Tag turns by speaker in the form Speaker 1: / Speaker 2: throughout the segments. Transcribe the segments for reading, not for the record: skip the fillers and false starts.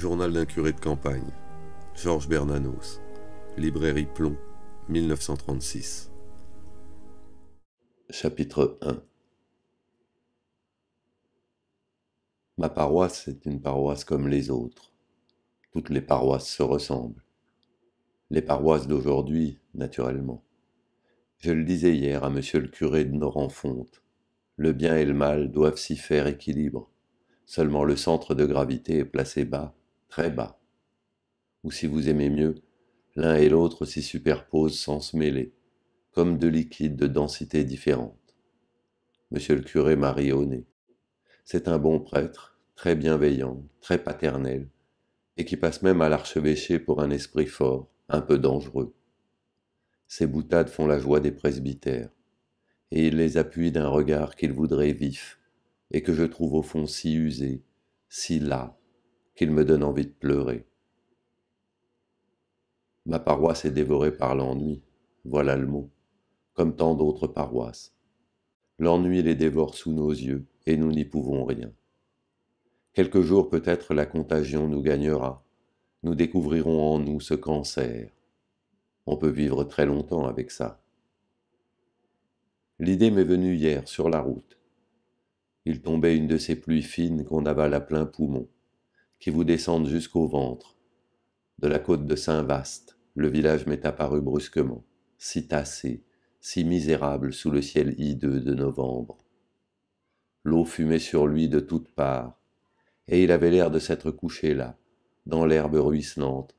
Speaker 1: Journal d'un curé de campagne, Georges Bernanos, Librairie Plomb, 1936.
Speaker 2: Chapitre 1. Ma paroisse est une paroisse comme les autres. Toutes les paroisses se ressemblent. Les paroisses d'aujourd'hui, naturellement. Je le disais hier à monsieur le curé de Norenfonte. Le bien et le mal doivent s'y faire équilibre. Seulement le centre de gravité est placé bas, très bas. Ou si vous aimez mieux, l'un et l'autre s'y superposent sans se mêler, comme deux liquides de densité différente. Monsieur le curé m'a ri au nez. C'est un bon prêtre, très bienveillant, très paternel, et qui passe même à l'archevêché pour un esprit fort, un peu dangereux. Ses boutades font la joie des presbytères, et il les appuie d'un regard qu'il voudrait vif, et que je trouve au fond si usé, si las, qu'il me donne envie de pleurer. Ma paroisse est dévorée par l'ennui, voilà le mot, comme tant d'autres paroisses. L'ennui les dévore sous nos yeux, et nous n'y pouvons rien. Quelques jours peut-être la contagion nous gagnera, nous découvrirons en nous ce cancer. On peut vivre très longtemps avec ça. L'idée m'est venue hier sur la route. Il tombait une de ces pluies fines qu'on avale à plein poumon, qui vous descendent jusqu'au ventre. De la côte de Saint-Vaast, le village m'est apparu brusquement, si tassé, si misérable sous le ciel hideux de novembre. L'eau fumait sur lui de toutes parts, et il avait l'air de s'être couché là, dans l'herbe ruisselante,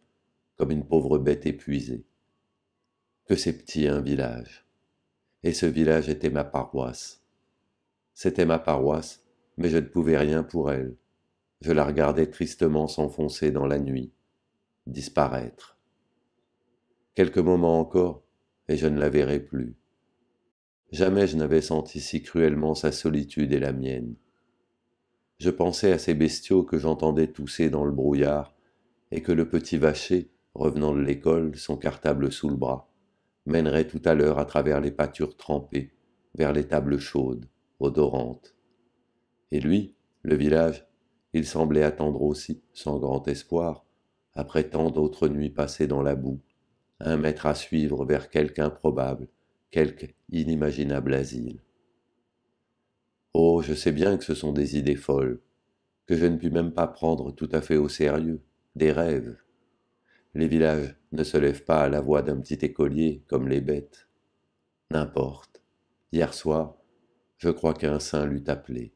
Speaker 2: comme une pauvre bête épuisée. Que c'est petit un village. Et ce village était ma paroisse. C'était ma paroisse, mais je ne pouvais rien pour elle. Je la regardais tristement s'enfoncer dans la nuit, disparaître. Quelques moments encore, et je ne la verrai plus. Jamais je n'avais senti si cruellement sa solitude et la mienne. Je pensais à ces bestiaux que j'entendais tousser dans le brouillard, et que le petit vacher, revenant de l'école, son cartable sous le bras, mènerait tout à l'heure à travers les pâtures trempées, vers les tables chaudes, odorantes. Et lui, le village, il semblait attendre aussi, sans grand espoir, après tant d'autres nuits passées dans la boue, un maître à suivre vers quelque improbable, quelque inimaginable asile. Oh, je sais bien que ce sont des idées folles, que je ne puis même pas prendre tout à fait au sérieux, des rêves. Les villages ne se lèvent pas à la voix d'un petit écolier comme les bêtes. N'importe. Hier soir, je crois qu'un saint l'eût appelé.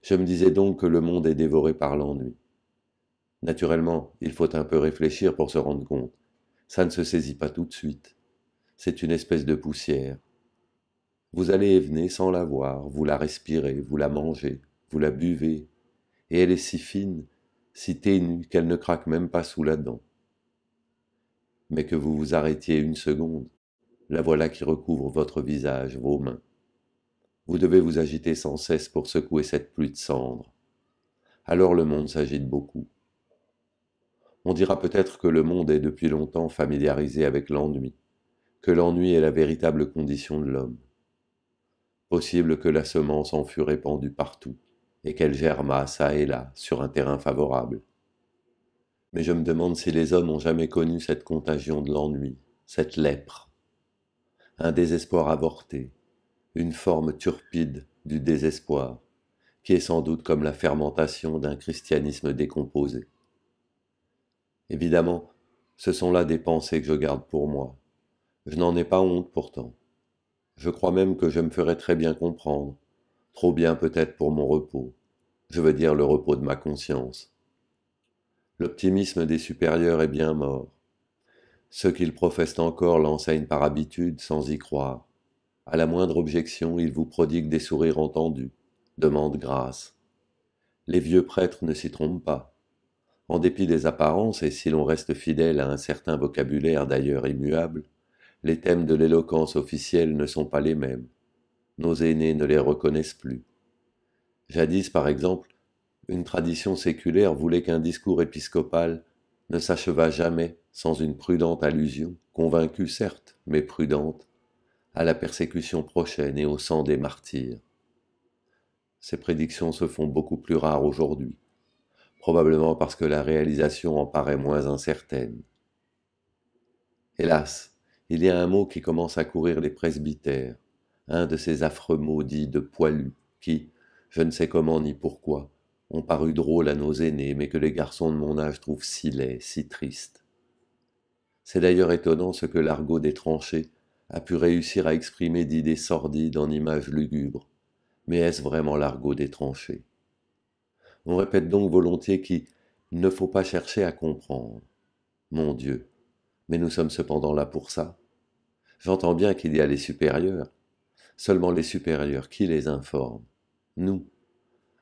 Speaker 2: Je me disais donc que le monde est dévoré par l'ennui. Naturellement, il faut un peu réfléchir pour se rendre compte. Ça ne se saisit pas tout de suite. C'est une espèce de poussière. Vous allez et venez sans la voir, vous la respirez, vous la mangez, vous la buvez, et elle est si fine, si ténue qu'elle ne craque même pas sous la dent. Mais que vous vous arrêtiez une seconde, la voilà qui recouvre votre visage, vos mains. Vous devez vous agiter sans cesse pour secouer cette pluie de cendres. Alors le monde s'agite beaucoup. On dira peut-être que le monde est depuis longtemps familiarisé avec l'ennui, que l'ennui est la véritable condition de l'homme. Possible que la semence en fût répandue partout, et qu'elle germât çà et là, sur un terrain favorable. Mais je me demande si les hommes ont jamais connu cette contagion de l'ennui, cette lèpre. Un désespoir avorté, une forme turpide du désespoir, qui est sans doute comme la fermentation d'un christianisme décomposé. Évidemment, ce sont là des pensées que je garde pour moi. Je n'en ai pas honte pourtant. Je crois même que je me ferais très bien comprendre, trop bien peut-être pour mon repos, je veux dire le repos de ma conscience. L'optimisme des supérieurs est bien mort. Ceux qu'ils professent encore l'enseignent par habitude sans y croire. À la moindre objection, ils vous prodiguent des sourires entendus, demandent grâce. Les vieux prêtres ne s'y trompent pas. En dépit des apparences, et si l'on reste fidèle à un certain vocabulaire d'ailleurs immuable, les thèmes de l'éloquence officielle ne sont pas les mêmes. Nos aînés ne les reconnaissent plus. Jadis, par exemple, une tradition séculaire voulait qu'un discours épiscopal ne s'achevât jamais sans une prudente allusion, convaincue certes, mais prudente, à la persécution prochaine et au sang des martyrs. Ces prédictions se font beaucoup plus rares aujourd'hui. probablement parce que la réalisation en paraît moins incertaine. Hélas, il y a un mot qui commence à courir les presbytères, un de ces affreux mots dits de poilus, qui, je ne sais comment ni pourquoi, ont paru drôles à nos aînés, mais que les garçons de mon âge trouvent si laids, si tristes. C'est d'ailleurs étonnant ce que l'argot des tranchées a pu réussir à exprimer d'idées sordides en images lugubres. Mais est-ce vraiment l'argot des tranchées? On répète donc volontiers qu'il ne faut pas chercher à comprendre. Mon Dieu, mais nous sommes cependant là pour ça. J'entends bien qu'il y a les supérieurs. Seulement les supérieurs, qui les informe? Nous.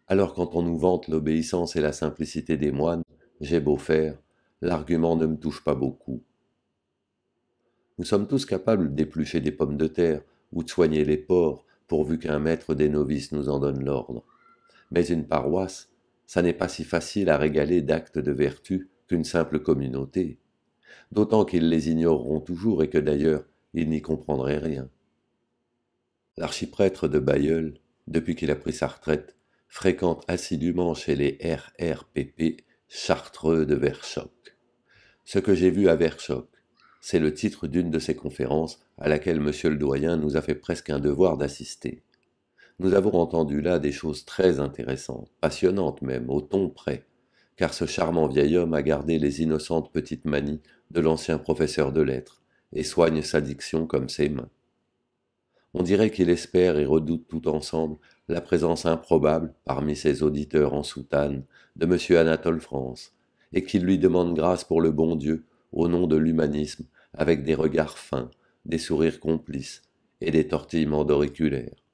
Speaker 2: Alors quand on nous vante l'obéissance et la simplicité des moines, j'ai beau faire, l'argument ne me touche pas beaucoup. Nous sommes tous capables d'éplucher des pommes de terre ou de soigner les porcs, pourvu qu'un maître des novices nous en donne l'ordre. Mais une paroisse, ça n'est pas si facile à régaler d'actes de vertu qu'une simple communauté, d'autant qu'ils les ignoreront toujours et que d'ailleurs ils n'y comprendraient rien. L'archiprêtre de Bailleul, depuis qu'il a pris sa retraite, fréquente assidûment chez les RRPP chartreux de Verchoc. Ce que j'ai vu à Verchoc, c'est le titre d'une de ces conférences à laquelle monsieur le doyen nous a fait presque un devoir d'assister. Nous avons entendu là des choses très intéressantes, passionnantes même, au ton près, car ce charmant vieil homme a gardé les innocentes petites manies de l'ancien professeur de lettres et soigne sa diction comme ses mains. On dirait qu'il espère et redoute tout ensemble la présence improbable, parmi ses auditeurs en soutane, de M. Anatole France, et qu'il lui demande grâce pour le bon Dieu, au nom de l'humanisme, avec des regards fins, des sourires complices et des tortillements d'auriculaires.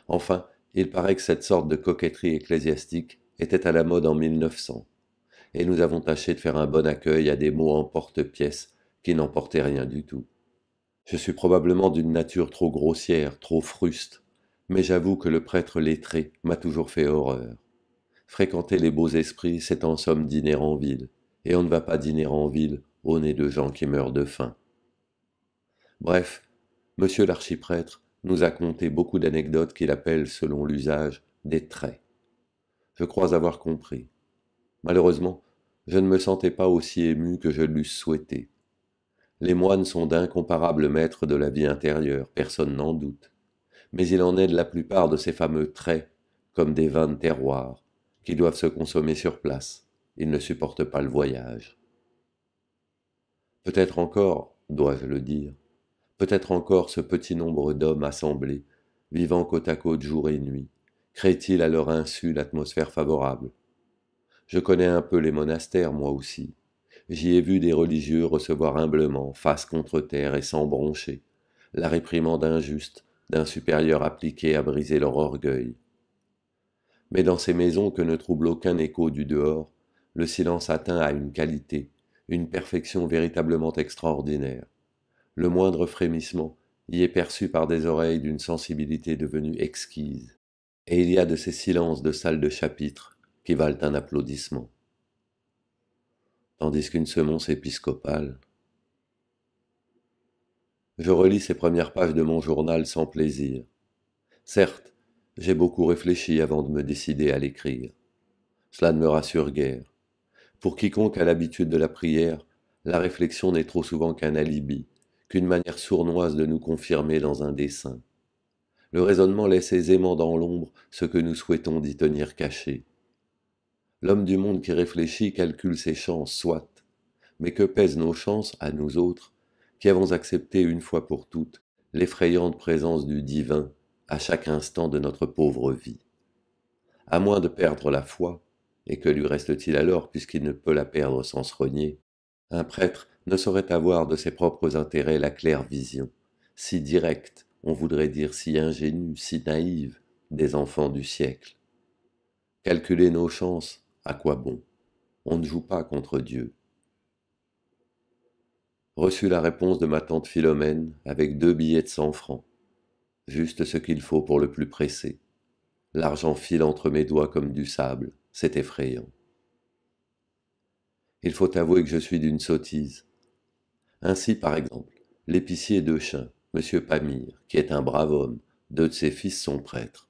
Speaker 2: Enfin, il paraît que cette sorte de coquetterie ecclésiastique était à la mode en 1900, et nous avons tâché de faire un bon accueil à des mots en porte-pièce qui n'emportaient rien du tout. Je suis probablement d'une nature trop grossière, trop fruste, mais j'avoue que le prêtre lettré m'a toujours fait horreur. Fréquenter les beaux esprits, c'est en somme dîner en ville, et on ne va pas dîner en ville au nez de gens qui meurent de faim. Bref, monsieur l'archiprêtre nous a conté beaucoup d'anecdotes qu'il appelle, selon l'usage, des traits. Je crois avoir compris. Malheureusement, je ne me sentais pas aussi ému que je l'eusse souhaité. Les moines sont d'incomparables maîtres de la vie intérieure, personne n'en doute. Mais il en est de la plupart de ces fameux traits, comme des vins de terroir, qui doivent se consommer sur place. Ils ne supportent pas le voyage. Peut-être encore, dois-je le dire, peut-être encore ce petit nombre d'hommes assemblés, vivant côte à côte jour et nuit, crée-t-il à leur insu l'atmosphère favorable. Je connais un peu les monastères, moi aussi. J'y ai vu des religieux recevoir humblement, face contre terre et sans broncher, la réprimande injuste d'un supérieur appliqué à briser leur orgueil. Mais dans ces maisons que ne trouble aucun écho du dehors, le silence atteint à une qualité, une perfection véritablement extraordinaire. Le moindre frémissement y est perçu par des oreilles d'une sensibilité devenue exquise. Et il y a de ces silences de salle de chapitre qui valent un applaudissement. Tandis qu'une semonce épiscopale. Je relis ces premières pages de mon journal sans plaisir. Certes, j'ai beaucoup réfléchi avant de me décider à l'écrire. Cela ne me rassure guère. Pour quiconque a l'habitude de la prière, la réflexion n'est trop souvent qu'un alibi, qu'une manière sournoise de nous confirmer dans un dessein. Le raisonnement laisse aisément dans l'ombre ce que nous souhaitons d'y tenir caché. L'homme du monde qui réfléchit calcule ses chances, soit, mais que pèsent nos chances à nous autres, qui avons accepté une fois pour toutes l'effrayante présence du divin à chaque instant de notre pauvre vie. À moins de perdre la foi, et que lui reste-t-il alors puisqu'il ne peut la perdre sans se renier, un prêtre ne saurait avoir de ses propres intérêts la claire vision, si directe, on voudrait dire si ingénue, si naïve, des enfants du siècle. Calculer nos chances, à quoi bon? On ne joue pas contre Dieu. Reçu la réponse de ma tante Philomène avec 2 billets de 100 francs. Juste ce qu'il faut pour le plus pressé. L'argent file entre mes doigts comme du sable, c'est effrayant. Il faut avouer que je suis d'une sottise. Ainsi, par exemple, l'épicier d'Euchin, M. Pamire, qui est un brave homme, 2 de ses fils sont prêtres,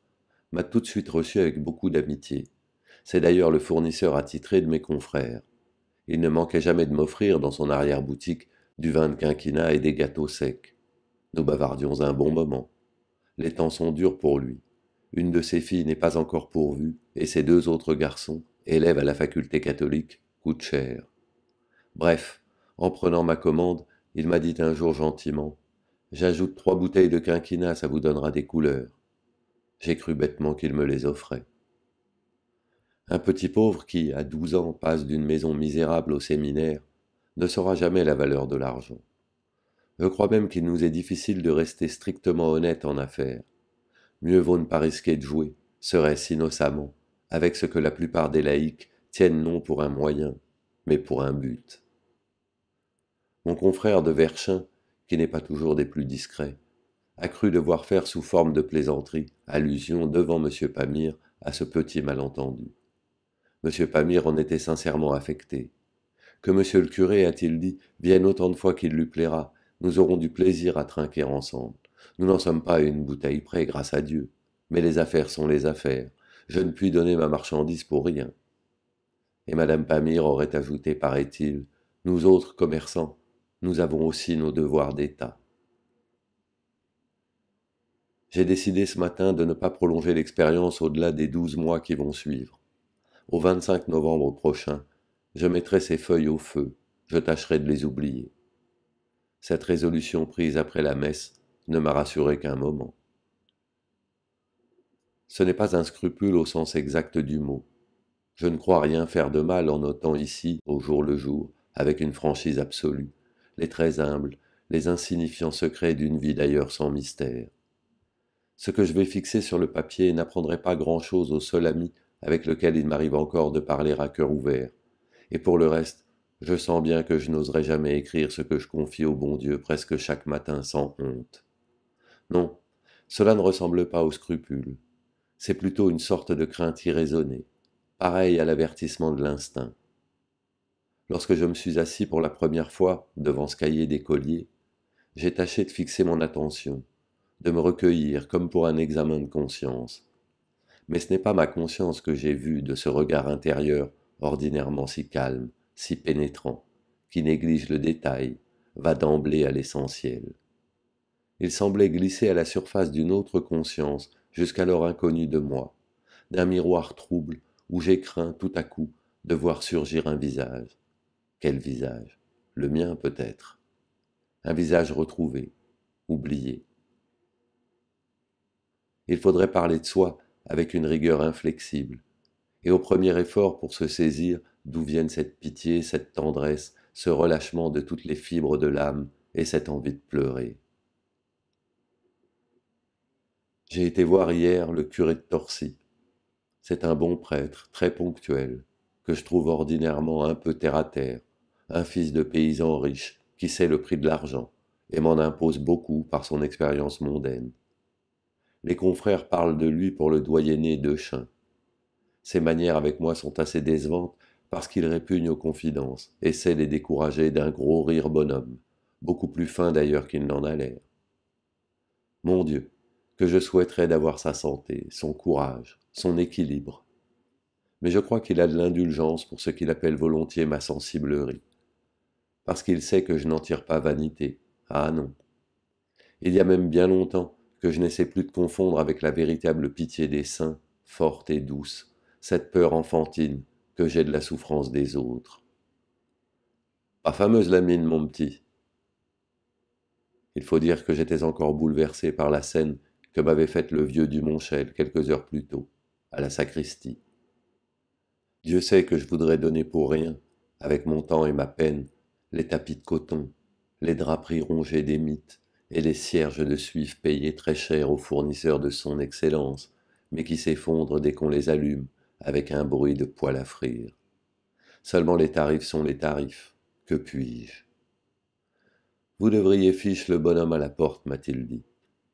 Speaker 2: m'a tout de suite reçu avec beaucoup d'amitié. C'est d'ailleurs le fournisseur attitré de mes confrères. Il ne manquait jamais de m'offrir, dans son arrière-boutique, du vin de quinquina et des gâteaux secs. Nous bavardions un bon moment. Les temps sont durs pour lui. Une de ses filles n'est pas encore pourvue, et ses 2 autres garçons, élèves à la faculté catholique, coûtent cher. Bref, en prenant ma commande, il m'a dit un jour gentiment « J'ajoute 3 bouteilles de quinquina, ça vous donnera des couleurs. » J'ai cru bêtement qu'il me les offrait. Un petit pauvre qui, à 12 ans, passe d'une maison misérable au séminaire, ne saura jamais la valeur de l'argent. Je crois même qu'il nous est difficile de rester strictement honnête en affaires. Mieux vaut ne pas risquer de jouer, serait-ce innocemment, avec ce que la plupart des laïcs tiennent non pour un moyen, mais pour un but. Mon confrère de Verchin, qui n'est pas toujours des plus discrets, a cru devoir faire sous forme de plaisanterie allusion devant M. Pamir à ce petit malentendu. M. Pamir en était sincèrement affecté. Que monsieur le curé, a-t-il dit, vienne autant de fois qu'il lui plaira, nous aurons du plaisir à trinquer ensemble. Nous n'en sommes pas à une bouteille près, grâce à Dieu. Mais les affaires sont les affaires. Je ne puis donner ma marchandise pour rien. Et madame Pamir aurait ajouté, paraît-il, nous autres commerçants, nous avons aussi nos devoirs d'État. J'ai décidé ce matin de ne pas prolonger l'expérience au-delà des 12 mois qui vont suivre. Au 25 novembre prochain, je mettrai ces feuilles au feu, je tâcherai de les oublier. Cette résolution prise après la messe ne m'a rassuré qu'un moment. Ce n'est pas un scrupule au sens exact du mot. Je ne crois rien faire de mal en notant ici, au jour le jour, avec une franchise absolue, les traits humbles, les insignifiants secrets d'une vie d'ailleurs sans mystère. Ce que je vais fixer sur le papier n'apprendrait pas grand-chose au seul ami avec lequel il m'arrive encore de parler à cœur ouvert. Et pour le reste, je sens bien que je n'oserai jamais écrire ce que je confie au bon Dieu presque chaque matin sans honte. Non, cela ne ressemble pas au scrupule. C'est plutôt une sorte de crainte irraisonnée, pareille à l'avertissement de l'instinct. Lorsque je me suis assis pour la première fois devant ce cahier d'écolier, j'ai tâché de fixer mon attention, de me recueillir comme pour un examen de conscience. Mais ce n'est pas ma conscience que j'ai vue de ce regard intérieur ordinairement si calme, si pénétrant, qui néglige le détail, va d'emblée à l'essentiel. Il semblait glisser à la surface d'une autre conscience, jusqu'alors inconnue de moi, d'un miroir trouble où j'ai craint tout à coup de voir surgir un visage. Quel visage? Le mien peut-être. Un visage retrouvé, oublié. Il faudrait parler de soi avec une rigueur inflexible, et au premier effort pour se saisir d'où viennent cette pitié, cette tendresse, ce relâchement de toutes les fibres de l'âme et cette envie de pleurer. J'ai été voir hier le curé de Torcy. C'est un bon prêtre, très ponctuel, que je trouve ordinairement un peu terre-à-terre, un fils de paysan riche qui sait le prix de l'argent et m'en impose beaucoup par son expérience mondaine. Les confrères parlent de lui pour le doyenné Dechin. Ses manières avec moi sont assez décevantes parce qu'il répugne aux confidences et sait les décourager d'un gros rire bonhomme, beaucoup plus fin d'ailleurs qu'il n'en a l'air. Mon Dieu, que je souhaiterais d'avoir sa santé, son courage, son équilibre. Mais je crois qu'il a de l'indulgence pour ce qu'il appelle volontiers ma sensiblerie, parce qu'il sait que je n'en tire pas vanité. Ah non. Il y a même bien longtemps que je n'essaie plus de confondre avec la véritable pitié des saints, forte et douce, cette peur enfantine que j'ai de la souffrance des autres. Pas fameuse la mine, mon petit. Il faut dire que j'étais encore bouleversé par la scène que m'avait faite le vieux Dumonchel quelques heures plus tôt, à la sacristie. Dieu sait que je voudrais donner pour rien, avec mon temps et ma peine, les tapis de coton, les draperies rongées des mythes et les cierges de suif payés très cher aux fournisseurs de son excellence, mais qui s'effondrent dès qu'on les allume, avec un bruit de poêle à frire. Seulement les tarifs sont les tarifs. Que puis-je? Vous devriez fiche le bonhomme à la porte, m'a-t-il dit.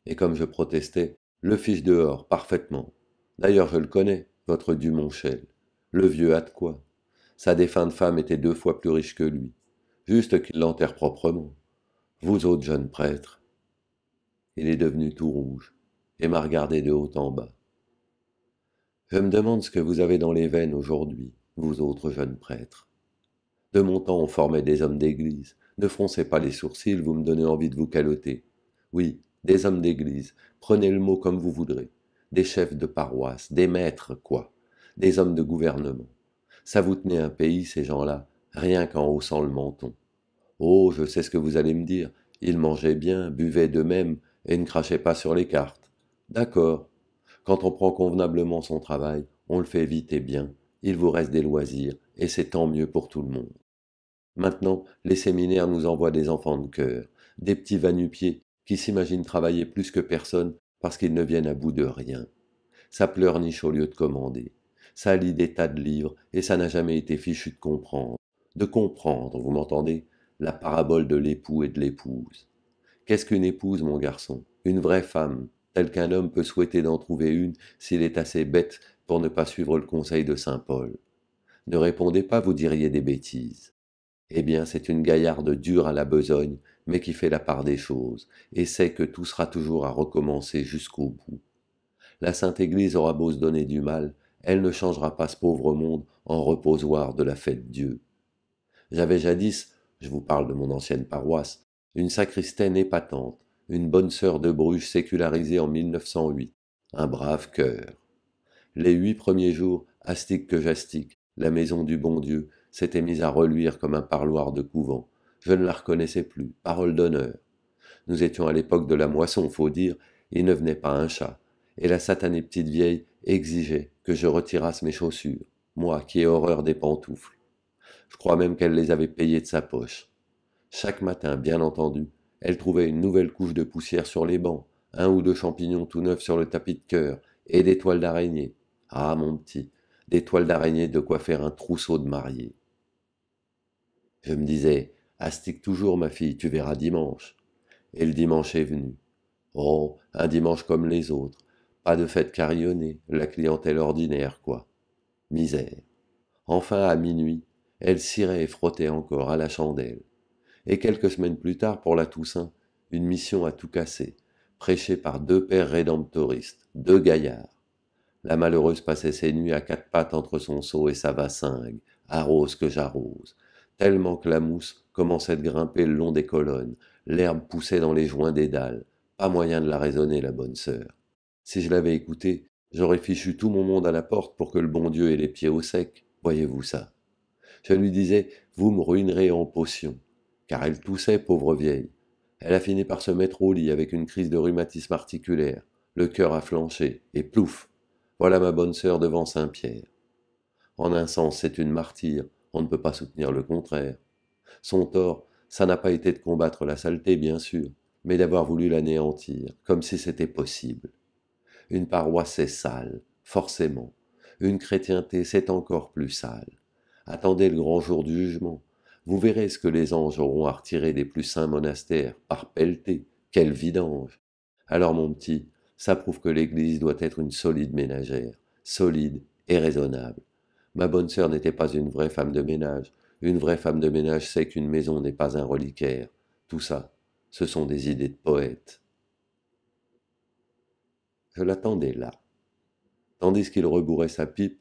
Speaker 2: Et comme je protestais, le fiche dehors, parfaitement. D'ailleurs, je le connais, votre Dumonchel. Le vieux a de quoi. Sa défunte femme était 2 fois plus riche que lui. Juste qu'il l'enterre proprement. Vous autres jeunes prêtres. Il est devenu tout rouge, et m'a regardé de haut en bas. Je me demande ce que vous avez dans les veines aujourd'hui, vous autres jeunes prêtres. De mon temps, on formait des hommes d'église. Ne froncez pas les sourcils, vous me donnez envie de vous caloter. Oui, des hommes d'église, prenez le mot comme vous voudrez. Des chefs de paroisse, des maîtres, quoi. Des hommes de gouvernement. Ça vous tenait un pays, ces gens-là, rien qu'en haussant le menton. Oh, je sais ce que vous allez me dire. Ils mangeaient bien, buvaient d'eux-mêmes et ne crachaient pas sur les cartes. D'accord. Quand on prend convenablement son travail, on le fait vite et bien. Il vous reste des loisirs, et c'est tant mieux pour tout le monde. Maintenant, les séminaires nous envoient des enfants de cœur, des petits va-nu-pieds qui s'imaginent travailler plus que personne parce qu'ils ne viennent à bout de rien. Ça pleurniche au lieu de commander. Ça lit des tas de livres et ça n'a jamais été fichu de comprendre. De comprendre, vous m'entendez? La parabole de l'époux et de l'épouse. Qu'est-ce qu'une épouse, mon garçon? Une vraie femme, telle qu'un homme peut souhaiter d'en trouver une s'il est assez bête pour ne pas suivre le conseil de saint Paul. Ne répondez pas, vous diriez des bêtises. Eh bien, c'est une gaillarde dure à la besogne, mais qui fait la part des choses, et sait que tout sera toujours à recommencer jusqu'au bout. La Sainte Église aura beau se donner du mal, elle ne changera pas ce pauvre monde en reposoir de la fête Dieu. J'avais jadis, je vous parle de mon ancienne paroisse, une sacristaine épatante, une bonne sœur de Bruges sécularisée en 1908, un brave cœur. Les 8 premiers jours, astique que j'astique, la maison du bon Dieu s'était mise à reluire comme un parloir de couvent. Je ne la reconnaissais plus, parole d'honneur. Nous étions à l'époque de la moisson, faut dire, il ne venait pas un chat, et la satanée petite vieille exigeait que je retirasse mes chaussures, moi qui ai horreur des pantoufles. Je crois même qu'elle les avait payées de sa poche. Chaque matin, bien entendu, elle trouvait une nouvelle couche de poussière sur les bancs, un ou deux champignons tout neufs sur le tapis de cœur, et des toiles d'araignée. Ah, mon petit, des toiles d'araignée de quoi faire un trousseau de mariée. Je me disais, astique toujours, ma fille, tu verras dimanche. Et le dimanche est venu. Oh, un dimanche comme les autres. Pas de fête carillonnée, la clientèle ordinaire, quoi. Misère. Enfin, à minuit, elle cirait et frottait encore à la chandelle. Et quelques semaines plus tard, pour la Toussaint, une mission à tout casser, prêchée par 2 pères rédemptoristes, 2 gaillards. La malheureuse passait ses nuits à 4 pattes entre son seau et sa vassingue, arrose que j'arrose, tellement que la mousse commençait de grimper le long des colonnes, l'herbe poussait dans les joints des dalles, pas moyen de la raisonner, la bonne sœur. Si je l'avais écoutée, j'aurais fichu tout mon monde à la porte pour que le bon Dieu ait les pieds au sec, voyez-vous ça. Je lui disais, vous me ruinerez en potion, car elle toussait, pauvre vieille. Elle a fini par se mettre au lit avec une crise de rhumatisme articulaire, le cœur a flanché, et plouf, voilà ma bonne sœur devant Saint-Pierre. En un sens, c'est une martyre, on ne peut pas soutenir le contraire. Son tort, ça n'a pas été de combattre la saleté, bien sûr, mais d'avoir voulu l'anéantir, comme si c'était possible. Une paroisse est sale, forcément. Une chrétienté, c'est encore plus sale. Attendez le grand jour du jugement. Vous verrez ce que les anges auront à retirer des plus saints monastères, par pelleté. Quelle vidange! Alors, mon petit, ça prouve que l'Église doit être une solide ménagère, solide et raisonnable. Ma bonne sœur n'était pas une vraie femme de ménage. Une vraie femme de ménage sait qu'une maison n'est pas un reliquaire. Tout ça, ce sont des idées de poète. Je l'attendais là. Tandis qu'il rebourrait sa pipe,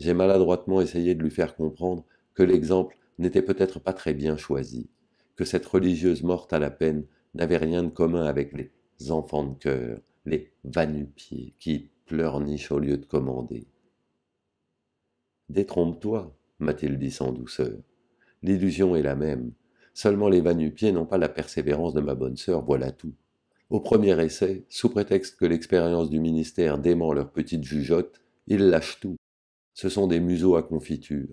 Speaker 2: j'ai maladroitement essayé de lui faire comprendre que l'exemple n'était peut-être pas très bien choisi, que cette religieuse morte à la peine n'avait rien de commun avec les enfants de cœur, les va-nu-pieds qui pleurnichent au lieu de commander. Détrompe-toi, m'a-t-il dit sans douceur. L'illusion est la même. Seulement les va-nu-pieds n'ont pas la persévérance de ma bonne sœur, voilà tout. Au premier essai, sous prétexte que l'expérience du ministère dément leurs petites jugeottes, ils lâchent tout. Ce sont des museaux à confiture.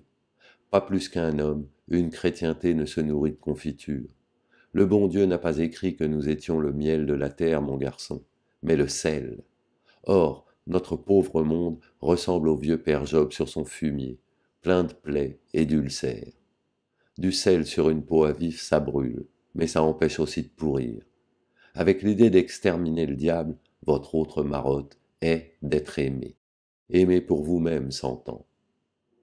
Speaker 2: Pas plus qu'un homme, une chrétienté ne se nourrit de confiture. Le bon Dieu n'a pas écrit que nous étions le miel de la terre, mon garçon, mais le sel. Or, notre pauvre monde ressemble au vieux père Job sur son fumier, plein de plaies et d'ulcères. Du sel sur une peau à vif, ça brûle, mais ça empêche aussi de pourrir. Avec l'idée d'exterminer le diable, votre autre marotte est d'être aimé. Aimé pour vous-même, s'entend.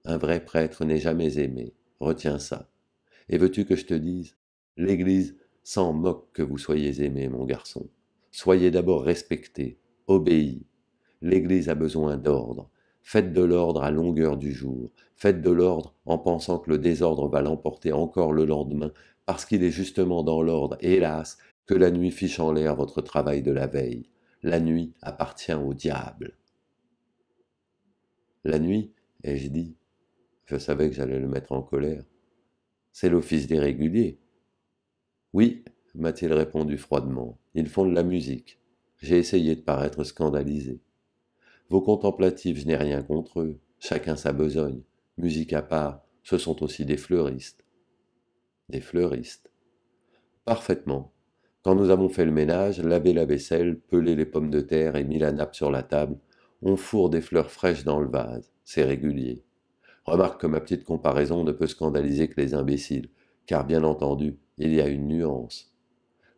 Speaker 2: Un vrai prêtre n'est jamais aimé, retiens ça. Et veux-tu que je te dise, l'Église s'en moque que vous soyez aimé, mon garçon. Soyez d'abord respecté, obéi. L'Église a besoin d'ordre. Faites de l'ordre à longueur du jour. Faites de l'ordre en pensant que le désordre va l'emporter encore le lendemain, parce qu'il est justement dans l'ordre, hélas, que la nuit fiche en l'air votre travail de la veille. La nuit appartient au diable. La nuit, ai-je dit, je savais que j'allais le mettre en colère, c'est l'office des réguliers. Oui, m'a-t-il répondu froidement, ils font de la musique. J'ai essayé de paraître scandalisé. Vos contemplatifs, je n'ai rien contre eux, chacun sa besogne. Musique à part, ce sont aussi des fleuristes. Des fleuristes. Parfaitement. Quand nous avons fait le ménage, lavé la vaisselle, pelé les pommes de terre et mis la nappe sur la table, on fourre des fleurs fraîches dans le vase. C'est régulier. Remarque que ma petite comparaison ne peut scandaliser que les imbéciles, car bien entendu, il y a une nuance.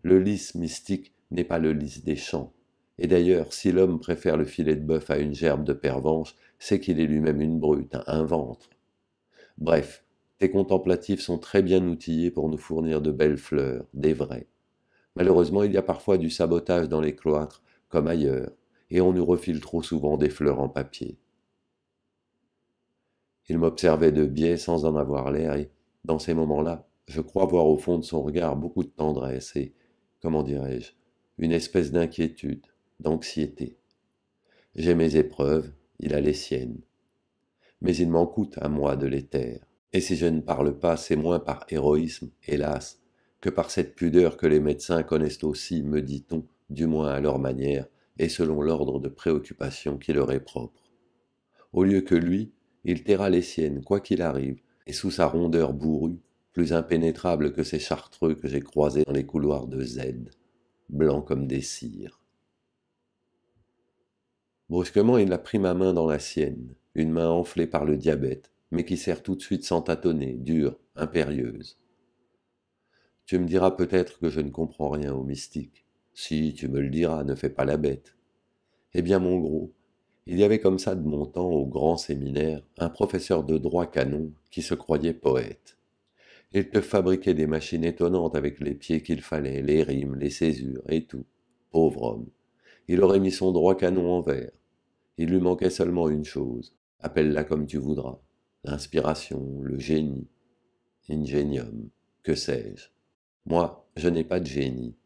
Speaker 2: Le lys mystique n'est pas le lys des champs. Et d'ailleurs, si l'homme préfère le filet de bœuf à une gerbe de pervenche, c'est qu'il est lui-même une brute, un ventre. Bref, tes contemplatifs sont très bien outillés pour nous fournir de belles fleurs, des vraies. Malheureusement, il y a parfois du sabotage dans les cloîtres, comme ailleurs, et on nous refile trop souvent des fleurs en papier. Il m'observait de biais sans en avoir l'air, et, dans ces moments-là, je crois voir au fond de son regard beaucoup de tendresse et, comment dirais-je, une espèce d'inquiétude, d'anxiété. J'ai mes épreuves, il a les siennes. Mais il m'en coûte à moi de les taire. Et si je ne parle pas, c'est moins par héroïsme, hélas, que par cette pudeur que les médecins connaissent aussi, me dit-on, du moins à leur manière, et selon l'ordre de préoccupation qui leur est propre. Au lieu que lui, il taira les siennes, quoi qu'il arrive, et sous sa rondeur bourrue, plus impénétrable que ces chartreux que j'ai croisés dans les couloirs de Z, blancs comme des cires. Brusquement, il a pris ma main dans la sienne, une main enflée par le diabète, mais qui serre tout de suite sans tâtonner, dure, impérieuse. Tu me diras peut-être que je ne comprends rien au mystique. Si, tu me le diras, ne fais pas la bête. Eh bien, mon gros, il y avait comme ça de mon temps, au grand séminaire, un professeur de droit canon qui se croyait poète. Il te fabriquait des machines étonnantes avec les pieds qu'il fallait, les rimes, les césures et tout. Pauvre homme. Il aurait mis son droit canon en vers. Il lui manquait seulement une chose. Appelle-la comme tu voudras. L'inspiration, le génie, ingénium, que sais-je. Moi, je n'ai pas de génie.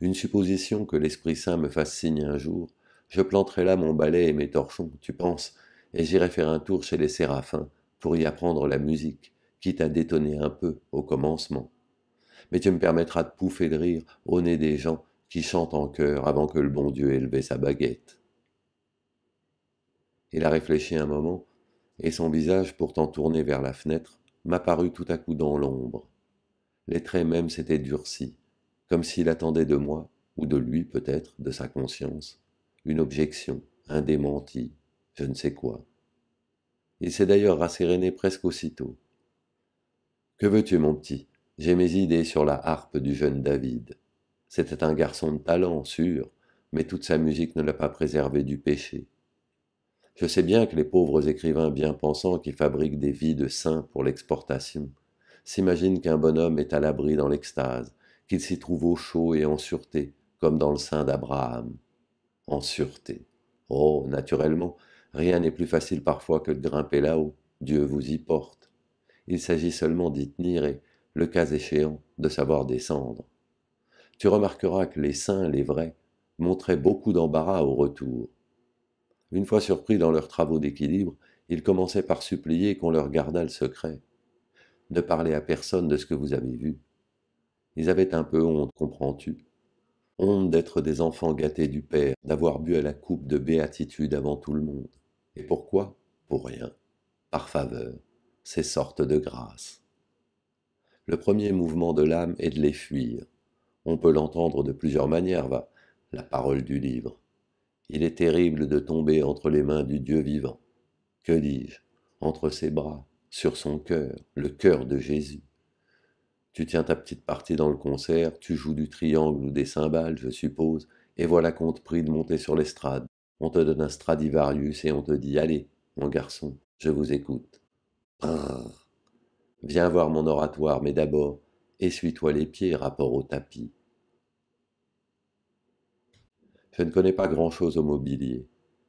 Speaker 2: Une supposition que l'Esprit Saint me fasse signe un jour, je planterai là mon balai et mes torchons, tu penses, et j'irai faire un tour chez les séraphins pour y apprendre la musique, quitte à détonner un peu au commencement. Mais tu me permettras de pouffer de rire au nez des gens qui chantent en chœur avant que le bon Dieu ait levé sa baguette. Il a réfléchi un moment, et son visage, pourtant tourné vers la fenêtre, m'apparut tout à coup dans l'ombre. Les traits même s'étaient durcis, comme s'il attendait de moi, ou de lui peut-être, de sa conscience, une objection, un démenti, je ne sais quoi. Il s'est d'ailleurs rasséréné presque aussitôt. Que veux-tu, mon petit? J'ai mes idées sur la harpe du jeune David. C'était un garçon de talent, sûr, mais toute sa musique ne l'a pas préservé du péché. Je sais bien que les pauvres écrivains bien pensants qui fabriquent des vies de saints pour l'exportation s'imaginent qu'un bonhomme est à l'abri dans l'extase, qu'il s'y trouve au chaud et en sûreté, comme dans le sein d'Abraham. En sûreté. Oh, naturellement, rien n'est plus facile parfois que de grimper là-haut. Dieu vous y porte. Il s'agit seulement d'y tenir et, le cas échéant, de savoir descendre. Tu remarqueras que les saints, les vrais, montraient beaucoup d'embarras au retour. Une fois surpris dans leurs travaux d'équilibre, ils commençaient par supplier qu'on leur gardât le secret. Ne parlez à personne de ce que vous avez vu. Ils avaient un peu honte, comprends-tu? Honte d'être des enfants gâtés du Père, d'avoir bu à la coupe de béatitude avant tout le monde. Et pourquoi? Pour rien. Par faveur. Ces sortes de grâce. Le premier mouvement de l'âme est de les fuir. On peut l'entendre de plusieurs manières, va, la parole du livre. Il est terrible de tomber entre les mains du Dieu vivant. Que dis-je? Entre ses bras, sur son cœur, le cœur de Jésus. Tu tiens ta petite partie dans le concert, tu joues du triangle ou des cymbales, je suppose, et voilà qu'on te prie de monter sur l'estrade. On te donne un Stradivarius et on te dit « Allez, mon garçon, je vous écoute. » Brrr. Viens voir mon oratoire, mais d'abord, essuie-toi les pieds rapport au tapis. Je ne connais pas grand-chose au mobilier,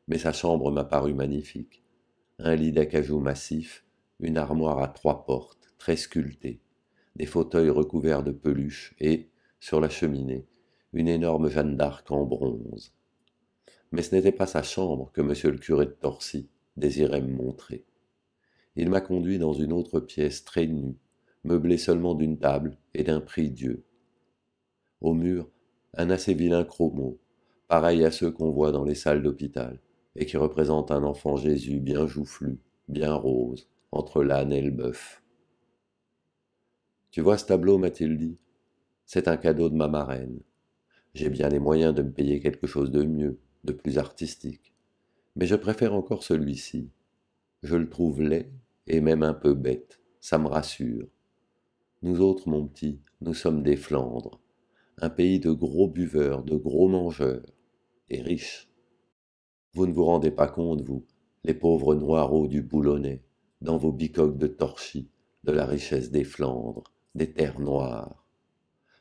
Speaker 2: mais sa chambre m'a paru magnifique. un lit d'acajou massif, une armoire à 3 portes, très sculptée, des fauteuils recouverts de peluche et, sur la cheminée, une énorme Jeanne d'Arc en bronze. Mais ce n'était pas sa chambre que monsieur le curé de Torcy désirait me montrer. Il m'a conduit dans une autre pièce très nue, meublée seulement d'une table et d'un prie-dieu. Au mur, un assez vilain chromo, pareil à ceux qu'on voit dans les salles d'hôpital, et qui représente un enfant Jésus bien joufflu, bien rose, entre l'âne et le bœuf. Tu vois ce tableau, m'a-t-il dit, c'est un cadeau de ma marraine. J'ai bien les moyens de me payer quelque chose de mieux, de plus artistique, mais je préfère encore celui-ci. Je le trouve laid et même un peu bête, ça me rassure. Nous autres, mon petit, nous sommes des Flandres, un pays de gros buveurs, de gros mangeurs, et riches. Vous ne vous rendez pas compte, vous, les pauvres noireaux du Boulonnais, dans vos bicoques de Torchy, de la richesse des Flandres, des terres noires.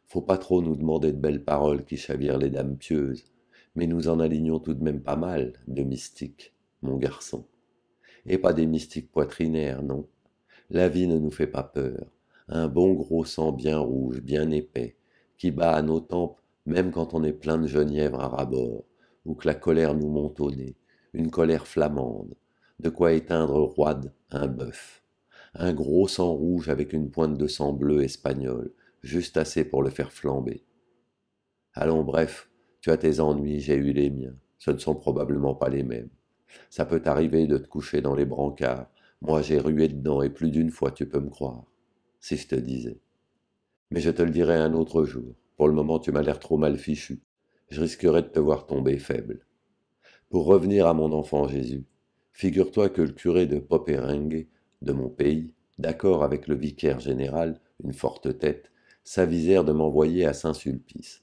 Speaker 2: Faut pas trop nous demander de belles paroles qui chavirent les dames pieuses, mais nous en alignons tout de même pas mal de mystiques, mon garçon. Et pas des mystiques poitrinaires, non. La vie ne nous fait pas peur. Un bon gros sang bien rouge, bien épais, qui bat à nos tempes même quand on est plein de genièvre à ras-bord, ou que la colère nous monte au nez, une colère flamande, de quoi éteindre roide un bœuf. Un gros sang rouge avec une pointe de sang bleu espagnol, juste assez pour le faire flamber. Allons, bref, tu as tes ennuis, j'ai eu les miens. Ce ne sont probablement pas les mêmes. Ça peut t'arriver de te coucher dans les brancards. Moi, j'ai rué dedans et plus d'une fois, tu peux me croire. Si je te disais. Mais je te le dirai un autre jour. Pour le moment, tu m'as l'air trop mal fichu. Je risquerais de te voir tomber faible. Pour revenir à mon enfant Jésus, figure-toi que le curé de Poperingue, de mon pays, d'accord avec le vicaire général, une forte tête, s'avisèrent de m'envoyer à Saint-Sulpice.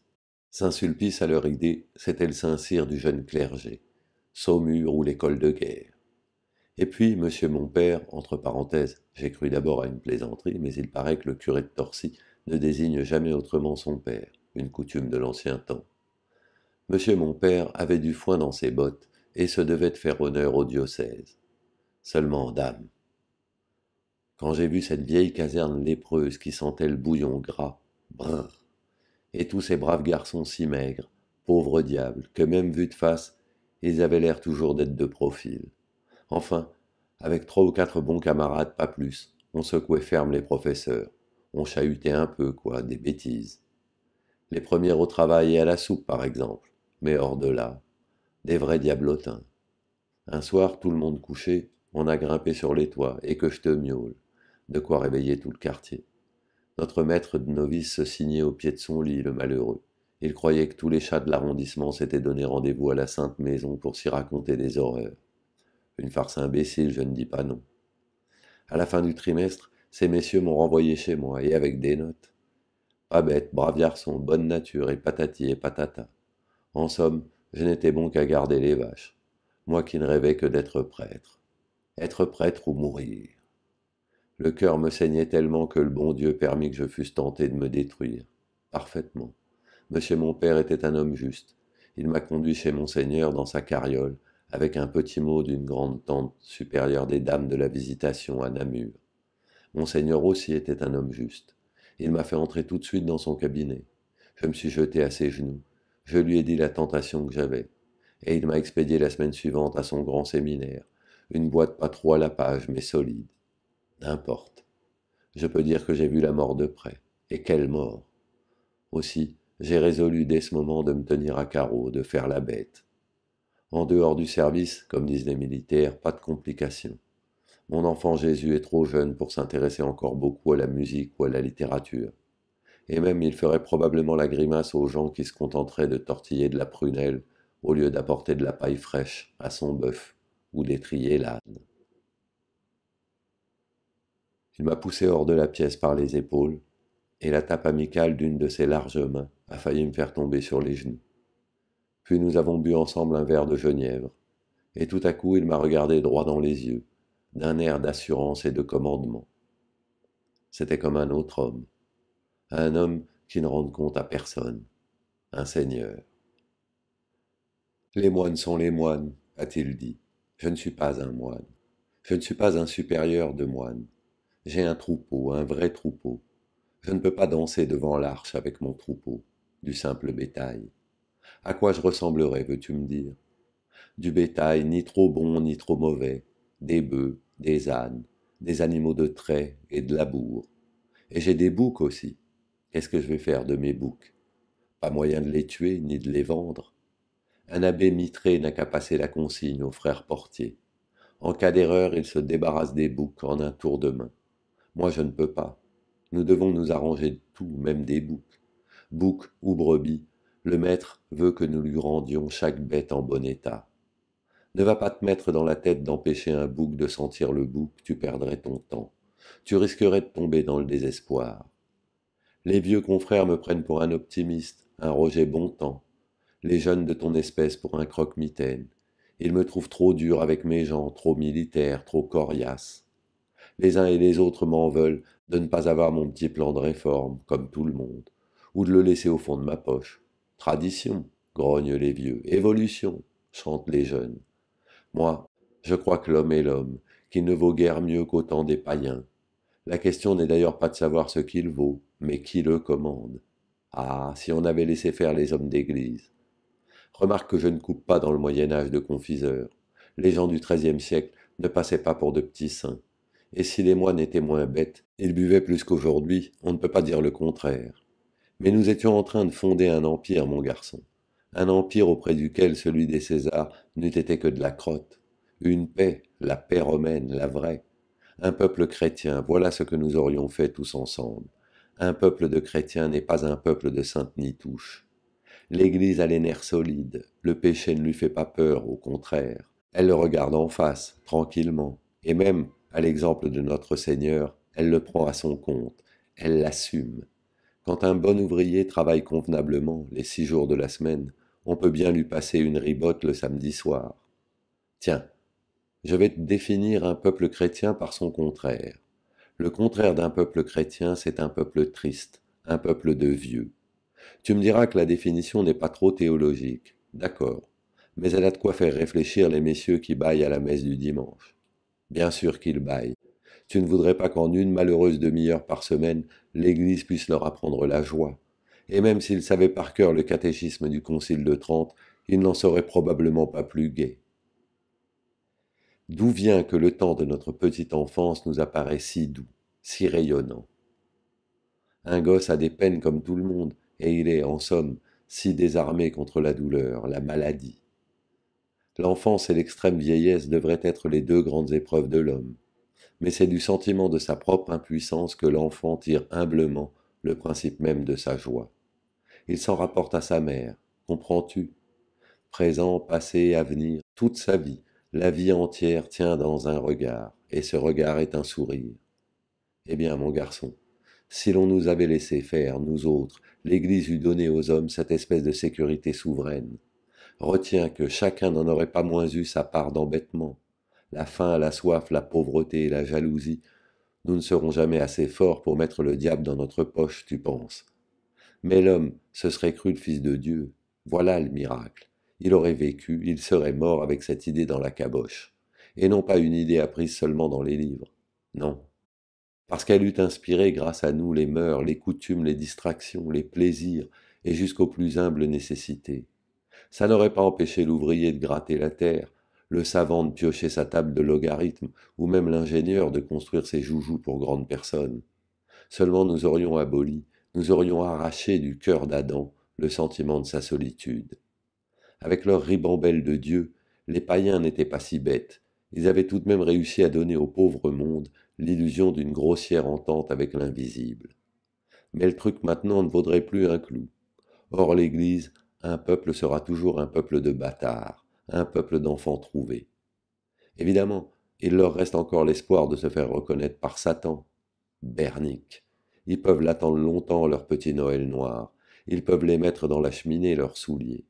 Speaker 2: Saint-Sulpice, à leur idée, c'était le Saint-Cyr du jeune clergé, Saumur ou l'école de guerre. Et puis, monsieur mon père, entre parenthèses, j'ai cru d'abord à une plaisanterie, mais il paraît que le curé de Torcy ne désigne jamais autrement son père, une coutume de l'ancien temps. Monsieur mon père avait du foin dans ses bottes et se devait de faire honneur au diocèse. Seulement, dame, quand j'ai vu cette vieille caserne lépreuse qui sentait le bouillon gras, brrr, et tous ces braves garçons si maigres, pauvres diables, que même vus de face, ils avaient l'air toujours d'être de profil. Enfin, avec 3 ou 4 bons camarades, pas plus, on secouait ferme les professeurs. On chahutait un peu, quoi, des bêtises. Les premiers au travail et à la soupe, par exemple, mais hors de là, des vrais diablotins. Un soir, tout le monde couché, on a grimpé sur les toits, et que je te miaule, de quoi réveiller tout le quartier. Notre maître de novice se signait au pied de son lit, le malheureux. Il croyait que tous les chats de l'arrondissement s'étaient donné rendez-vous à la Sainte Maison pour s'y raconter des horreurs. Une farce imbécile, je ne dis pas non. À la fin du trimestre, ces messieurs m'ont renvoyé chez moi, et avec des notes. Pas bête, brave garçon, bonne nature, et patati et patata. En somme, je n'étais bon qu'à garder les vaches, moi qui ne rêvais que d'être prêtre. Être prêtre ou mourir. Le cœur me saignait tellement que le bon Dieu permit que je fusse tenté de me détruire. Parfaitement. Monsieur mon père était un homme juste. Il m'a conduit chez monseigneur dans sa carriole, avec un petit mot d'une grande tante supérieure des dames de la Visitation à Namur. Monseigneur aussi était un homme juste. Il m'a fait entrer tout de suite dans son cabinet. Je me suis jeté à ses genoux. Je lui ai dit la tentation que j'avais. Et il m'a expédié la semaine suivante à son grand séminaire. Une boîte pas trop à la page, mais solide. N'importe. Je peux dire que j'ai vu la mort de près. Et quelle mort! Aussi, j'ai résolu dès ce moment de me tenir à carreau, de faire la bête. En dehors du service, comme disent les militaires, pas de complications. Mon enfant Jésus est trop jeune pour s'intéresser encore beaucoup à la musique ou à la littérature. Et même il ferait probablement la grimace aux gens qui se contenteraient de tortiller de la prunelle au lieu d'apporter de la paille fraîche à son bœuf ou d'étriller l'âne. Il m'a poussé hors de la pièce par les épaules, et la tape amicale d'une de ses larges mains a failli me faire tomber sur les genoux. Puis nous avons bu ensemble un verre de genièvre, et tout à coup il m'a regardé droit dans les yeux, d'un air d'assurance et de commandement. C'était comme un homme qui ne rende compte à personne, un seigneur. Les moines sont les moines, a-t-il dit. Je ne suis pas un moine. Je ne suis pas un supérieur de moine. J'ai un troupeau, un vrai troupeau. Je ne peux pas danser devant l'arche avec mon troupeau, du simple bétail. À quoi je ressemblerais, veux-tu me dire? Du bétail ni trop bon ni trop mauvais, des bœufs, des ânes, des animaux de trait et de labour. Et j'ai des boucs aussi. Qu'est-ce que je vais faire de mes boucs? Pas moyen de les tuer ni de les vendre. Un abbé mitré n'a qu'à passer la consigne au frère portier. En cas d'erreur, il se débarrasse des boucs en un tour de main. Moi, je ne peux pas. Nous devons nous arranger de tout, même des boucs. Bouc ou brebis, le maître veut que nous lui rendions chaque bête en bon état. Ne va pas te mettre dans la tête d'empêcher un bouc de sentir le bouc, tu perdrais ton temps. Tu risquerais de tomber dans le désespoir. Les vieux confrères me prennent pour un optimiste, un Roger Bontemps. Les jeunes de ton espèce pour un croque-mitaine. Ils me trouvent trop dur avec mes gens, trop militaire, trop coriace. Les uns et les autres m'en veulent de ne pas avoir mon petit plan de réforme, comme tout le monde, ou de le laisser au fond de ma poche. Tradition, grognent les vieux. Évolution, chantent les jeunes. Moi, je crois que l'homme est l'homme, qu'il ne vaut guère mieux qu'au temps des païens. La question n'est d'ailleurs pas de savoir ce qu'il vaut, mais qui le commande. Ah, si on avait laissé faire les hommes d'église. Remarque que je ne coupe pas dans le Moyen-Âge de confiseur. Les gens du XIIIe siècle ne passaient pas pour de petits saints. Et si les moines étaient moins bêtes, ils buvaient plus qu'aujourd'hui, on ne peut pas dire le contraire. Mais nous étions en train de fonder un empire, mon garçon. Un empire auprès duquel celui des Césars n'eût été que de la crotte. Une paix, la paix romaine, la vraie. Un peuple chrétien, voilà ce que nous aurions fait tous ensemble. Un peuple de chrétiens n'est pas un peuple de saintes nitouches. L'Église a les nerfs solides, le péché ne lui fait pas peur, au contraire. Elle le regarde en face, tranquillement, et même, à l'exemple de notre Seigneur, elle le prend à son compte, elle l'assume. Quand un bon ouvrier travaille convenablement les 6 jours de la semaine, on peut bien lui passer une ribote le samedi soir. Tiens, je vais te définir un peuple chrétien par son contraire. Le contraire d'un peuple chrétien, c'est un peuple triste, un peuple de vieux. Tu me diras que la définition n'est pas trop théologique, d'accord, mais elle a de quoi faire réfléchir les messieurs qui bâillent à la messe du dimanche. Bien sûr qu'ils bâillent. Tu ne voudrais pas qu'en une malheureuse demi-heure par semaine, l'Église puisse leur apprendre la joie. Et même s'ils savaient par cœur le catéchisme du Concile de Trente, ils n'en seraient probablement pas plus gais. D'où vient que le temps de notre petite enfance nous apparaît si doux, si rayonnant? Un gosse a des peines comme tout le monde, et il est, en somme, si désarmé contre la douleur, la maladie. L'enfance et l'extrême vieillesse devraient être les deux grandes épreuves de l'homme, mais c'est du sentiment de sa propre impuissance que l'enfant tire humblement le principe même de sa joie. Il s'en rapporte à sa mère, comprends-tu? Présent, passé, avenir, toute sa vie, la vie entière tient dans un regard, et ce regard est un sourire. Eh bien, mon garçon, si l'on nous avait laissé faire, nous autres, l'Église eût donné aux hommes cette espèce de sécurité souveraine. Retiens que chacun n'en aurait pas moins eu sa part d'embêtement. La faim, la soif, la pauvreté et la jalousie, nous ne serons jamais assez forts pour mettre le diable dans notre poche, tu penses. Mais l'homme se serait cru le Fils de Dieu. Voilà le miracle. Il aurait vécu, il serait mort avec cette idée dans la caboche. Et non pas une idée apprise seulement dans les livres. Non. Parce qu'elle eût inspiré grâce à nous les mœurs, les coutumes, les distractions, les plaisirs, et jusqu'aux plus humbles nécessités. Ça n'aurait pas empêché l'ouvrier de gratter la terre, le savant de piocher sa table de logarithme, ou même l'ingénieur de construire ses joujoux pour grandes personnes. Seulement nous aurions aboli, nous aurions arraché du cœur d'Adam le sentiment de sa solitude. Avec leur ribambelle de Dieu, les païens n'étaient pas si bêtes. Ils avaient tout de même réussi à donner au pauvre monde l'illusion d'une grossière entente avec l'invisible. Mais le truc maintenant ne vaudrait plus un clou. Hors l'Église, un peuple sera toujours un peuple de bâtards, un peuple d'enfants trouvés. Évidemment, il leur reste encore l'espoir de se faire reconnaître par Satan. Bernique. Ils peuvent l'attendre longtemps, leur petit Noël noir. Ils peuvent les mettre dans la cheminée, leurs souliers.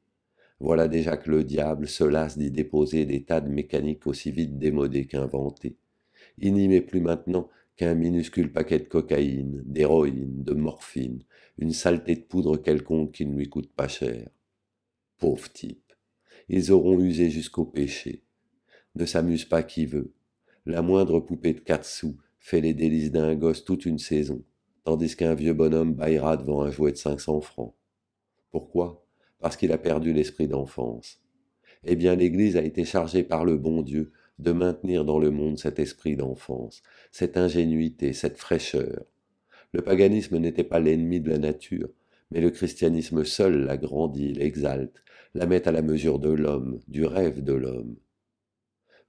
Speaker 2: Voilà déjà que le diable se lasse d'y déposer des tas de mécaniques aussi vite démodées qu'inventées. Il n'y met plus maintenant qu'un minuscule paquet de cocaïne, d'héroïne, de morphine, une saleté de poudre quelconque qui ne lui coûte pas cher. Pauvre type, ils auront usé jusqu'au péché. Ne s'amuse pas qui veut. La moindre poupée de 4 sous fait les délices d'un gosse toute une saison, tandis qu'un vieux bonhomme bâillera devant un jouet de 500 francs. Pourquoi? Parce qu'il a perdu l'esprit d'enfance. Eh bien, l'Église a été chargée par le bon Dieu de maintenir dans le monde cet esprit d'enfance, cette ingénuité, cette fraîcheur. Le paganisme n'était pas l'ennemi de la nature, mais le christianisme seul la grandit, l'exalte, la met à la mesure de l'homme, du rêve de l'homme.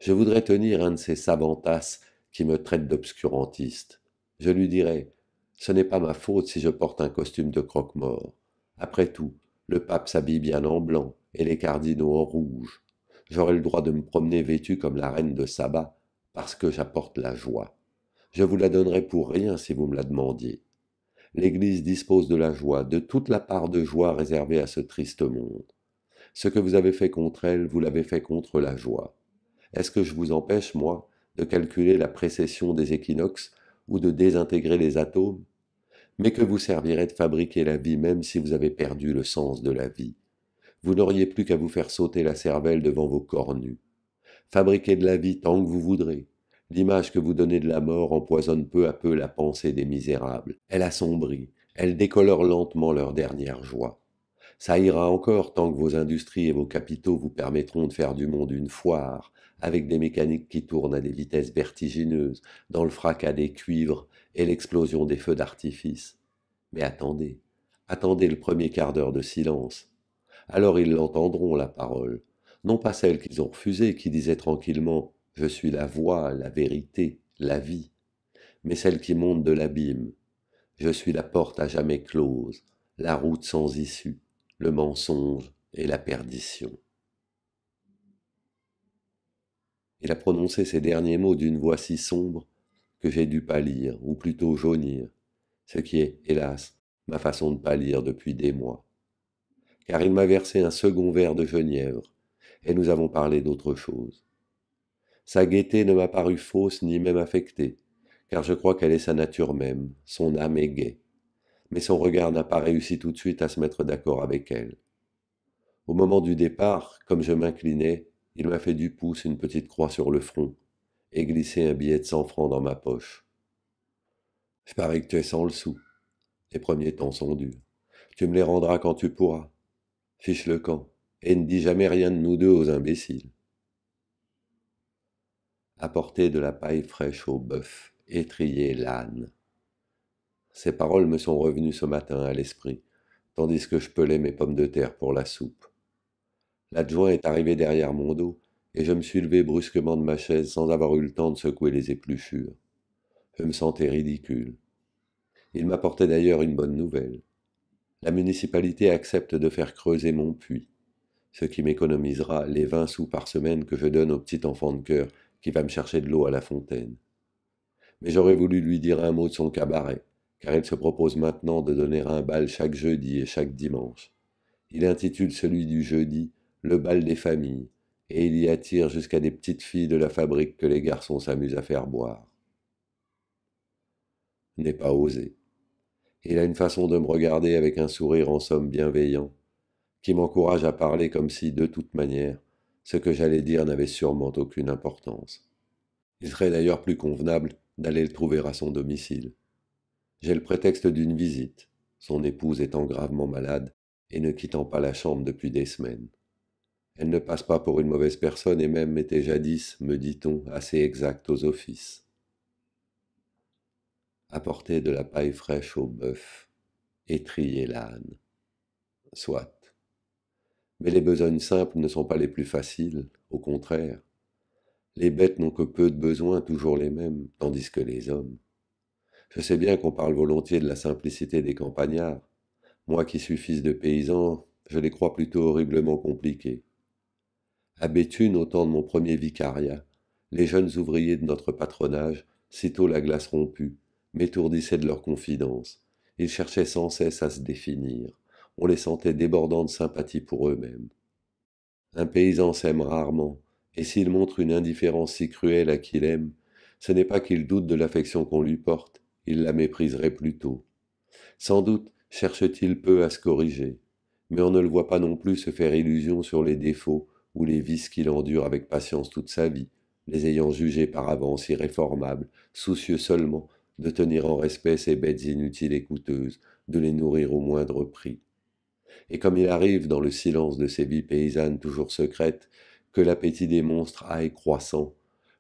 Speaker 2: Je voudrais tenir un de ces savantasses qui me traitent d'obscurantiste. Je lui dirais, ce n'est pas ma faute si je porte un costume de croque-mort. Après tout, le pape s'habille bien en blanc et les cardinaux en rouge. J'aurai le droit de me promener vêtu comme la reine de Saba parce que j'apporte la joie. Je vous la donnerai pour rien si vous me la demandiez. L'Église dispose de la joie, de toute la part de joie réservée à ce triste monde. Ce que vous avez fait contre elle, vous l'avez fait contre la joie. Est-ce que je vous empêche, moi, de calculer la précession des équinoxes ou de désintégrer les atomes? Mais que vous servirait de fabriquer la vie même si vous avez perdu le sens de la vie? Vous n'auriez plus qu'à vous faire sauter la cervelle devant vos corps nus. Fabriquez de la vie tant que vous voudrez. L'image que vous donnez de la mort empoisonne peu à peu la pensée des misérables. Elle assombrit, elle décolore lentement leur dernière joie. Ça ira encore tant que vos industries et vos capitaux vous permettront de faire du monde une foire, avec des mécaniques qui tournent à des vitesses vertigineuses, dans le fracas des cuivres et l'explosion des feux d'artifice. Mais attendez, attendez le premier quart d'heure de silence. Alors ils l'entendront, la parole, non pas celle qu'ils ont refusée, qui disait tranquillement « Je suis la voie, la vérité, la vie », mais celle qui monte de l'abîme. Je suis la porte à jamais close, la route sans issue, le mensonge et la perdition. Il a prononcé ces derniers mots d'une voix si sombre que j'ai dû pâlir, ou plutôt jaunir, ce qui est, hélas, ma façon de pâlir depuis des mois. Car il m'a versé un second verre de genièvre, et nous avons parlé d'autre chose. Sa gaieté ne m'a paru fausse ni même affectée, car je crois qu'elle est sa nature même, son âme est gaie, mais son regard n'a pas réussi tout de suite à se mettre d'accord avec elle. Au moment du départ, comme je m'inclinais, il m'a fait du pouce une petite croix sur le front et glissé un billet de 100 francs dans ma poche. Je parie que tu es sans le sou. Les premiers temps sont durs. Tu me les rendras quand tu pourras. Fiche le camp, et ne dis jamais rien de nous deux aux imbéciles. Apporter de la paille fraîche au bœuf, étriller l'âne. Ces paroles me sont revenues ce matin à l'esprit, tandis que je pelais mes pommes de terre pour la soupe. L'adjoint est arrivé derrière mon dos, et je me suis levé brusquement de ma chaise sans avoir eu le temps de secouer les épluchures. Je me sentais ridicule. Il m'apportait d'ailleurs une bonne nouvelle. La municipalité accepte de faire creuser mon puits, ce qui m'économisera les 20 sous par semaine que je donne au petit enfant de cœur qui va me chercher de l'eau à la fontaine. Mais j'aurais voulu lui dire un mot de son cabaret, car il se propose maintenant de donner un bal chaque jeudi et chaque dimanche. Il intitule celui du jeudi « Le bal des familles », et il y attire jusqu'à des petites filles de la fabrique que les garçons s'amusent à faire boire. N'est pas osé. Il a une façon de me regarder avec un sourire en somme bienveillant, qui m'encourage à parler comme si, de toute manière, ce que j'allais dire n'avait sûrement aucune importance. Il serait d'ailleurs plus convenable d'aller le trouver à son domicile. J'ai le prétexte d'une visite, son épouse étant gravement malade et ne quittant pas la chambre depuis des semaines. Elle ne passe pas pour une mauvaise personne et même était jadis, me dit-on, assez exacte aux offices. Apporter de la paille fraîche au bœuf, étriller l'âne. Soit. Mais les besognes simples ne sont pas les plus faciles, au contraire. Les bêtes n'ont que peu de besoins, toujours les mêmes, tandis que les hommes. Je sais bien qu'on parle volontiers de la simplicité des campagnards. Moi qui suis fils de paysan, je les crois plutôt horriblement compliqués. À Béthune, au temps de mon premier vicariat, les jeunes ouvriers de notre patronage, sitôt la glace rompue, m'étourdissaient de leurs confidences. Ils cherchaient sans cesse à se définir. On les sentait débordants de sympathie pour eux-mêmes. Un paysan s'aime rarement, et s'il montre une indifférence si cruelle à qui l'aime, ce n'est pas qu'il doute de l'affection qu'on lui porte, il la mépriserait plutôt. Sans doute cherche-t-il peu à se corriger, mais on ne le voit pas non plus se faire illusion sur les défauts ou les vices qu'il endure avec patience toute sa vie, les ayant jugés par avance irréformables, soucieux seulement de tenir en respect ces bêtes inutiles et coûteuses, de les nourrir au moindre prix. Et comme il arrive dans le silence de ces vies paysannes toujours secrètes, que l'appétit des monstres aille croissant,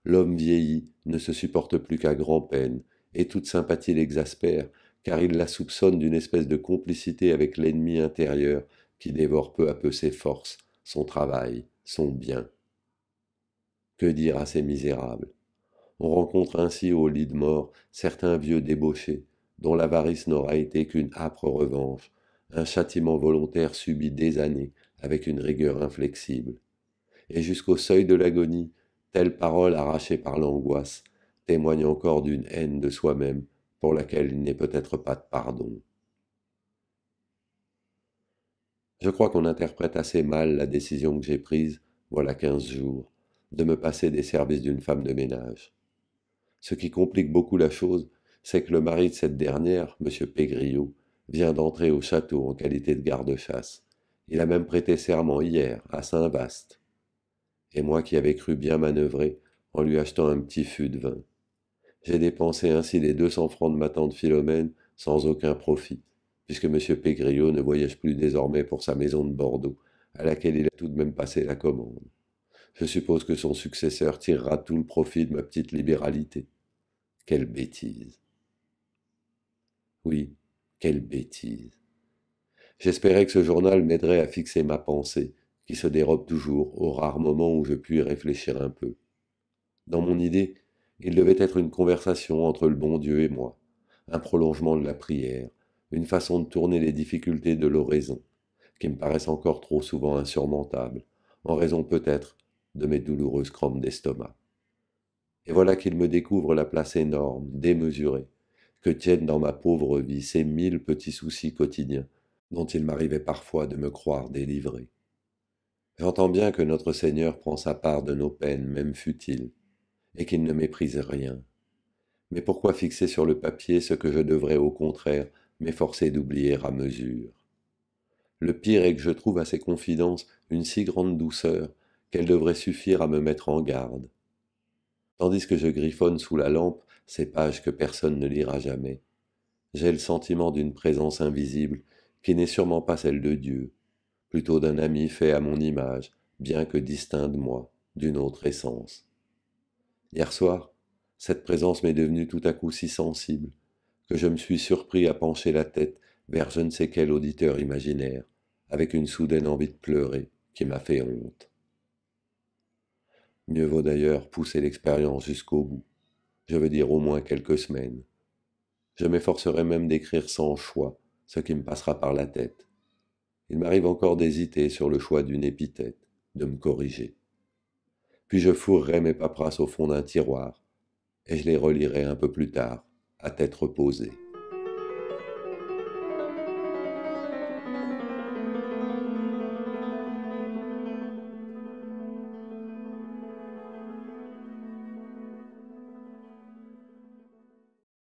Speaker 2: l'homme vieilli ne se supporte plus qu'à grand-peine, et toute sympathie l'exaspère, car il la soupçonne d'une espèce de complicité avec l'ennemi intérieur qui dévore peu à peu ses forces, son travail, son bien. Que dire à ces misérables? On rencontre ainsi au lit de mort certains vieux débauchés, dont l'avarice n'aura été qu'une âpre revanche, un châtiment volontaire subi des années avec une rigueur inflexible. Et jusqu'au seuil de l'agonie, telle parole arrachée par l'angoisse témoigne encore d'une haine de soi-même pour laquelle il n'est peut-être pas de pardon. Je crois qu'on interprète assez mal la décision que j'ai prise, voilà 15 jours, de me passer des services d'une femme de ménage. Ce qui complique beaucoup la chose, c'est que le mari de cette dernière, M. Pégriot, vient d'entrer au château en qualité de garde-chasse. Il a même prêté serment hier, à Saint-Vaast. Et moi qui avais cru bien manœuvrer en lui achetant un petit fût de vin. J'ai dépensé ainsi les 200 francs de ma tante Philomène sans aucun profit, puisque M. Pégriot ne voyage plus désormais pour sa maison de Bordeaux, à laquelle il a tout de même passé la commande. Je suppose que son successeur tirera tout le profit de ma petite libéralité. Quelle bêtise! Oui, quelle bêtise! J'espérais que ce journal m'aiderait à fixer ma pensée, qui se dérobe toujours aux rares moments où je puis y réfléchir un peu. Dans mon idée, il devait être une conversation entre le bon Dieu et moi, un prolongement de la prière, une façon de tourner les difficultés de l'oraison, qui me paraissent encore trop souvent insurmontables, en raison peut-être de mes douloureuses crampes d'estomac. Et voilà qu'il me découvre la place énorme, démesurée, que tiennent dans ma pauvre vie ces 1000 petits soucis quotidiens, dont il m'arrivait parfois de me croire délivré. J'entends bien que notre Seigneur prend sa part de nos peines, même futiles, et qu'il ne méprise rien. Mais pourquoi fixer sur le papier ce que je devrais au contraire m'efforcer d'oublier à mesure? Le pire est que je trouve à ces confidences une si grande douceur qu'elles devraient suffire à me mettre en garde. Tandis que je griffonne sous la lampe ces pages que personne ne lira jamais, j'ai le sentiment d'une présence invisible qui n'est sûrement pas celle de Dieu, plutôt d'un ami fait à mon image, bien que distinct de moi, d'une autre essence. Hier soir, cette présence m'est devenue tout à coup si sensible que je me suis surpris à pencher la tête vers je ne sais quel auditeur imaginaire, avec une soudaine envie de pleurer qui m'a fait honte. Mieux vaut d'ailleurs pousser l'expérience jusqu'au bout, je veux dire au moins quelques semaines. Je m'efforcerai même d'écrire sans choix ce qui me passera par la tête. Il m'arrive encore d'hésiter sur le choix d'une épithète, de me corriger. Puis je fourrerai mes paperasses au fond d'un tiroir, et je les relirai un peu plus tard, à tête reposée.